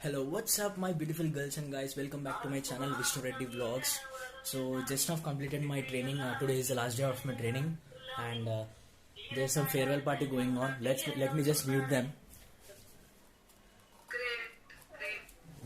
Hello, what's up, my beautiful girls and guys? Welcome back to my channel, Vishnu Reddy Vlogs. So, just now completed my training. Today is the last day of my training, and there's some farewell party going on. Let me just mute them.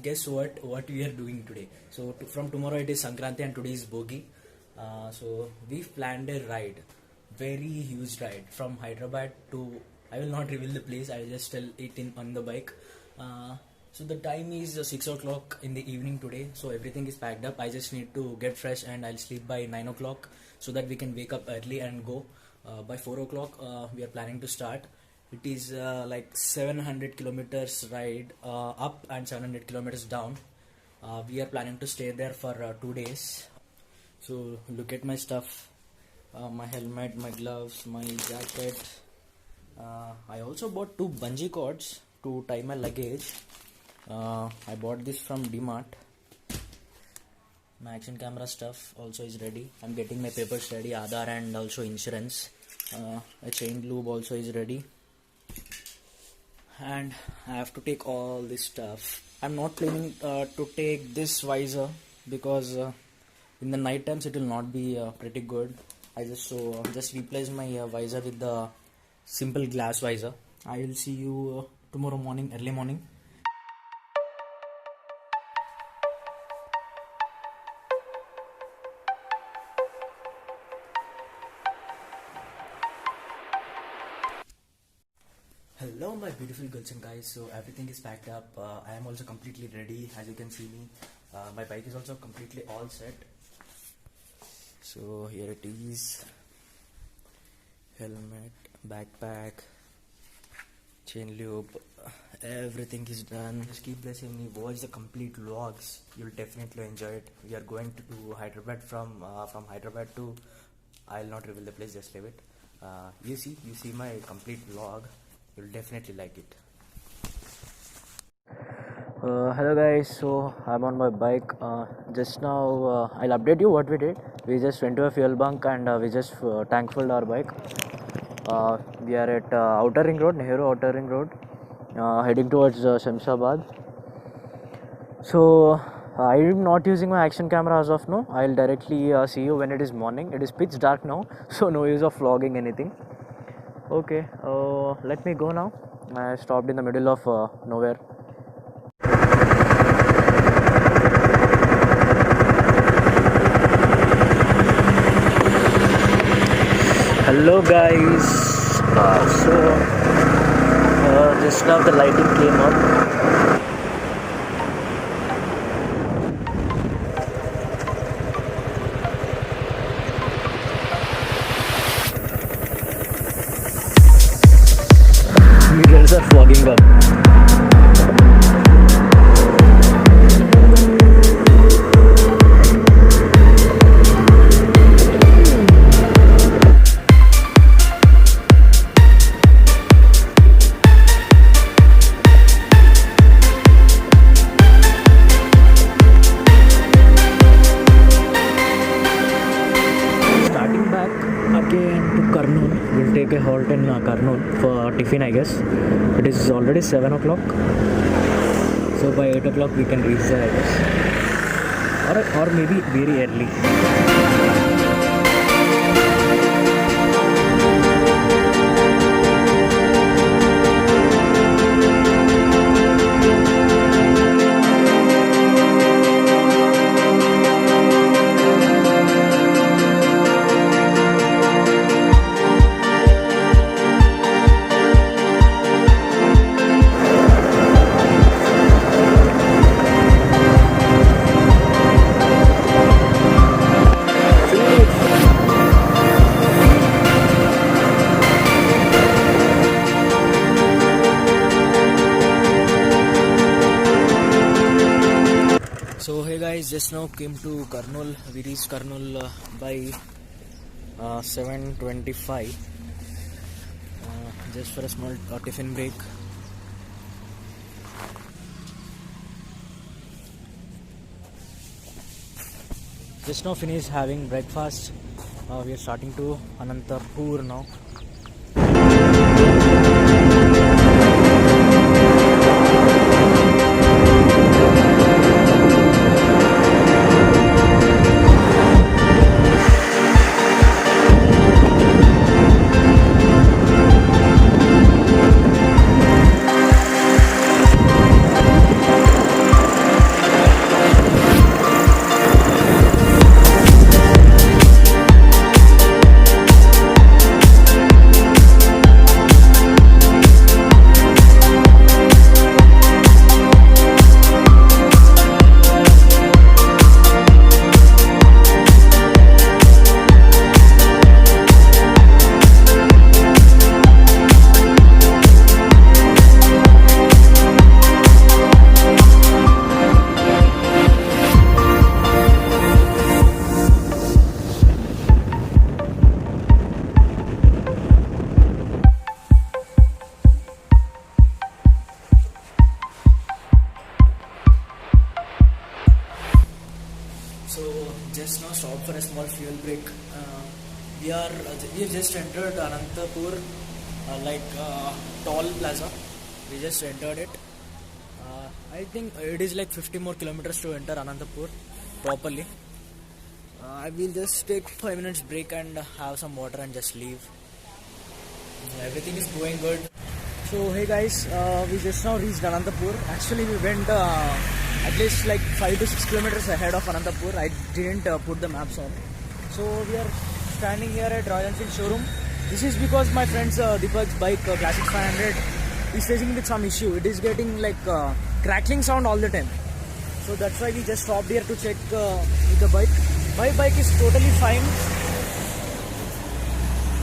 Guess what? What we are doing today? So, from tomorrow it is Sankranti and today is Bogi. So, we've planned a ride, very huge ride from Hyderabad to. I will not reveal the place. I will just tell it on the bike. So the time is 6 o'clock in the evening today, so everything is packed up. I just need to get fresh and I'll sleep by 9 o'clock so that we can wake up early and go. By 4 o'clock we are planning to start. It is like 700 kilometers ride up and 700 kilometers down. We are planning to stay there for 2 days. So look at my stuff, my helmet, my gloves, my jacket. I also bought 2 bungee cords to tie my luggage. I bought this from DMart. My action camera stuff also is ready. I'm getting my papers ready, Aadhaar and also insurance. A chain lube also is ready. And I have to take all this stuff. I'm not planning to take this visor because in the night times it will not be pretty good. I just replace my visor with the simple glass visor. I will see you tomorrow morning, early morning. Hello my beautiful girls and guys, so everything is packed up. I am also completely ready, as you can see me. My bike is also completely all set. So here it is, helmet, backpack, chain lube, everything is done. Just keep blessing me, watch the complete vlogs, you'll definitely enjoy it. We are going to do Hyderabad from Hyderabad to, I'll not reveal the place, just leave it. You see my complete vlog. You'll definitely like it. Hello guys, so I'm on my bike. Just now I'll update you what we did. We just went to a fuel bunk and we just tank filled our bike. We are at Outer Ring Road, Nehru Outer Ring Road, heading towards Shamshabad. So I'm not using my action camera as of now. I'll directly see you when it is morning. It is pitch dark now, so no use of vlogging anything. Okay, let me go now. I stopped in the middle of nowhere. Hello guys, just now the lighting came up. Mirrors are fogging up. Starting back again to Kurnool. We'll take a halt in Kurnool for tiffin, I guess. It is already 7 o'clock, so by 8 o'clock we can reach there, I guess, or maybe very early. So hey guys, just now came to Kurnool. We reached Kurnool by 7:25. Just for a small tiffin break. Just now finished having breakfast. We are starting to Anantapur now. just now stopped for a small fuel break. We have just entered Anantapur, Toll Plaza. We just entered it. I think it is like 50 more kilometers to enter Anantapur properly. I will just take 5 minutes break and have some water and just leave. Everything is going good. So hey guys, we just now reached Anantapur. Actually we went at least like 5 to 6 kilometers ahead of Anantapur. I didn't put the maps on. So we are standing here at Royal Enfield showroom. This is because my friend's Deepak's bike Classic 500 is facing with some issue. It is getting like crackling sound all the time. So that's why we just stopped here to check with the bike. My bike is totally fine.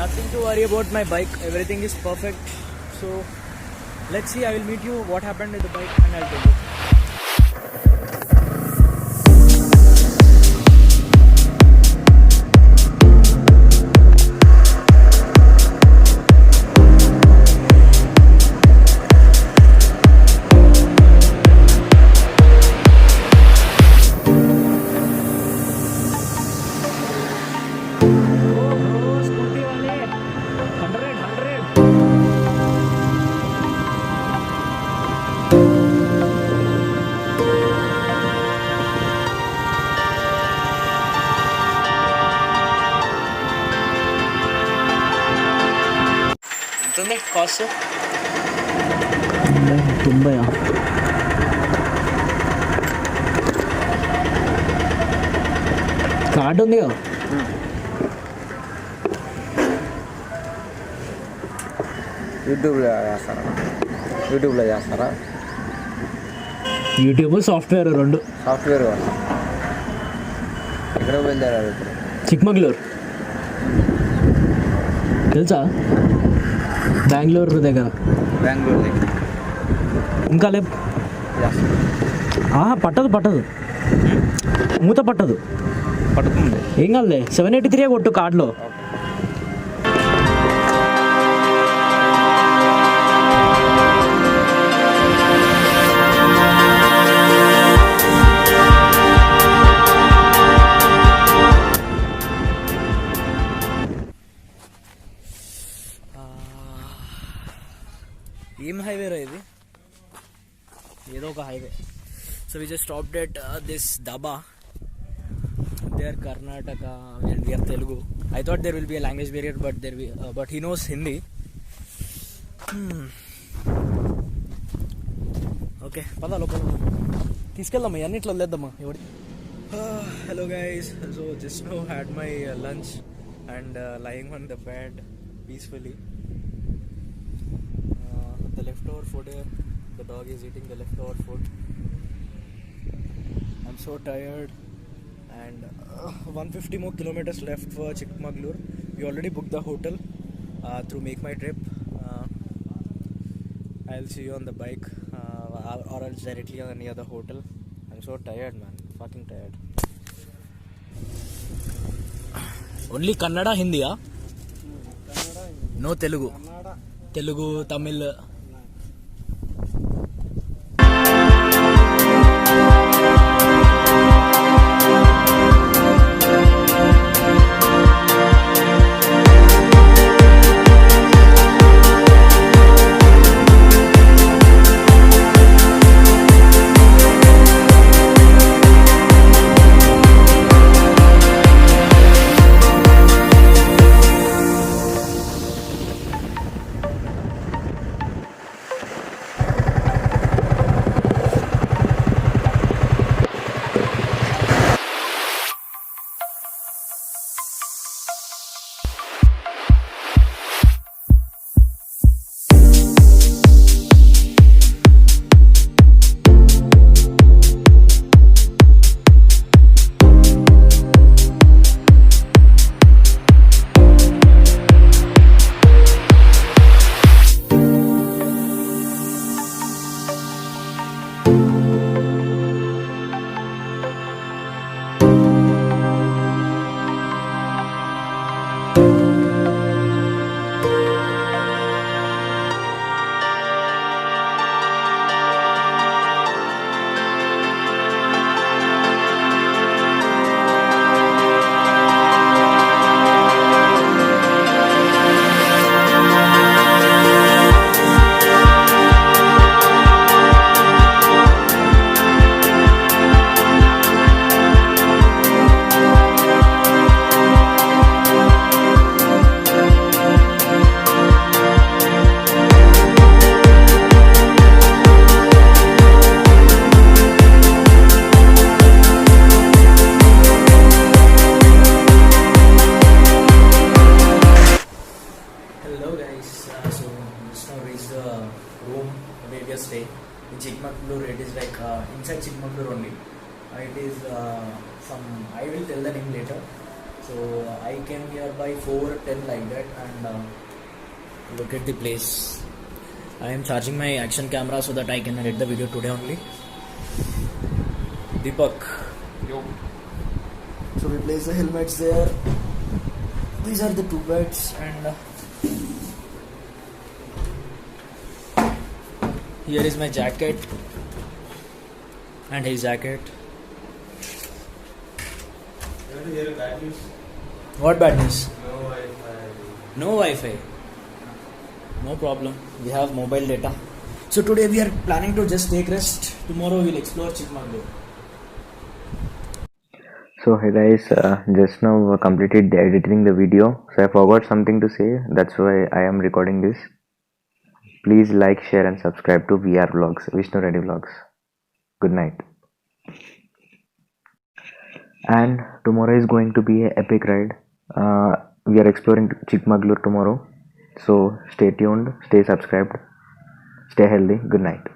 Nothing to worry about my bike. Everything is perfect. So let's see. I will meet you what happened with the bike and I'll tell you. ఎంతుంది cost? 90. Card ఉంది కదా. యూట్యూబ్లో చేస్తారా? YouTube software రెండు. Software ఎక్కడ బయలుదేరారు ఇప్పుడు? చిక్మగళూరు తెలుసా? బెంగళూరు దగ్గర. ఇంకా లే పట్టదు మూత పట్టదు. పడుతుంది ఏం కాదులే. 783 కొట్టు కార్డులో. ఏం హైవే రా ఇది? ఏదో ఒక highway. So we just stopped at this dhaba. They are Karnataka and we are Telugu. I thought there will be a language barrier but he knows Hindi. Okay పదా లోపల తీసుకెళ్దామా? అన్నిట్లో వదిలేద్దామా? ఎవరి hello guys. So just now had my lunch and lying on the bed peacefully. The leftover food here, the dog is eating the leftover food. I'm so tired and 150 more kilometers left for Chikmagalur. We already booked the hotel through Make My Trip. I'll see you on the bike or else directly near the hotel. I'm so tired, man, fucking tired. Only Kannada, Hindi, huh? No Telugu. Telugu, Tamil. like inside Chikmagalur only. It is some, I will tell the name later. So I came here by 4:10 like that, and look at the place. I am charging my action camera so that I can edit the video today only. Deepak. Yo. So we place the helmets there. These are the two beds, and here is my jacket and his jacket. Bad news. What bad news? No Wi-Fi. No Wi-Fi. No problem. We have mobile data. So today we are planning to just take rest. Tomorrow we'll explore Chikmagalur. So hey guys, just now completed the editing the video. So I forgot something to say. That's why I am recording this. Please like, share, and subscribe to VR Vlogs, Vishnu Reddy Vlogs. Good night. And tomorrow is going to be an epic ride. We are exploring Chikmagalur tomorrow. So stay tuned, stay subscribed, stay healthy. Good night.